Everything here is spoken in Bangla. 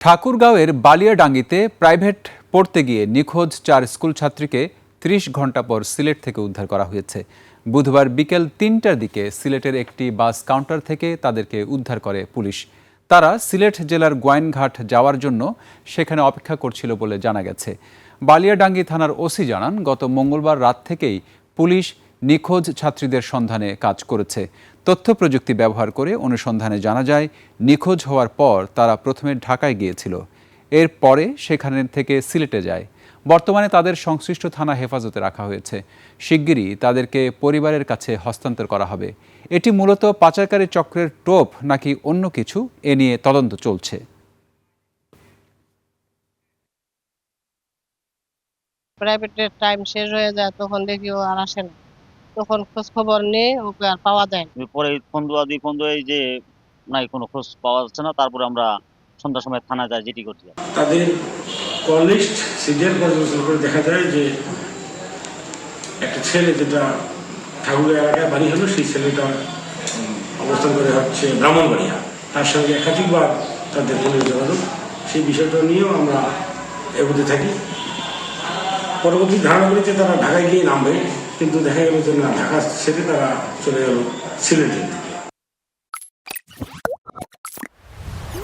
ঠাকুরগাঁওয়ের বালিয়াডাঙ্গিতে প্রাইভেট পড়তে গিয়ে নিখোঁজ 4 স্কুল ছাত্রীকে 30 ঘণ্টা পর সিলেট থেকে উদ্ধার করা হয়েছে। বুধবার বিকেল 3টার দিকে সিলেটের একটি বাস কাউন্টার থেকে তাদেরকে উদ্ধার করে পুলিশ। তারা সিলেট জেলার গোয়াইনঘাট যাওয়ার জন্য সেখানে অপেক্ষা করছিল বলে জানা গেছে। বালিয়াডাঙ্গি থানার ওসি জানান, গত মঙ্গলবার রাত থেকেই পুলিশ নিখোঁজ ছাত্রীদের সন্ধানে কাজ করেছে। তথ্য প্রযুক্তি ব্যবহার করে অনুসন্ধানে জানা যায়, নিখোঁজ হওয়ার পর তারা প্রথমে ঢাকায় গিয়েছিল, এরপরে সেখান থেকে সিলেটে যায়। বর্তমানে তাদের সংশ্লিষ্ট থানা হেফাজতে রাখা হয়েছে। শিগগিরই তাদেরকে পরিবারের কাছে হস্তান্তর করা হবে। এটি মূলত পাচারকারী চক্রের টোপ নাকি অন্য কিছু, এ নিয়ে তদন্ত চলছে। প্রাইভেটের টাইম শেষ হয়ে যায়, তখন দেখি ও আর আসে না। তখন খোঁজ খবর নেই, ওকে আর পাওয়া যায় না। পরে ফোন দেওয়া যে নাই, কোনো খোঁজ পাওয়া যাচ্ছে না। তারপরে আমরা সন্ধ্যার সময় থানা যায়, জিডি করতে যাই। তাদের কল লিস্ট সিরিয়াল পর্যবেক্ষণ করে দেখা যায় যে একটা ছেলে, যেটা ঠাকুরের এলাকায় বাড়ি হলো, সেই ছেলেটা অবস্থান করে হচ্ছে ব্রাহ্মণবাড়িয়া। তার সঙ্গে একাধিকবার তাদের পুলিশ যোগাযোগ, সেই বিষয়টা নিয়েও আমরা এগোতে থাকি। পরবর্তী ধারণা করি যে তারা ঢাকায় গিয়ে নামবে, কিন্তু দেখা গেল যে না, ঢাকা ছেড়ে তারা চলে গেল সিলেটে।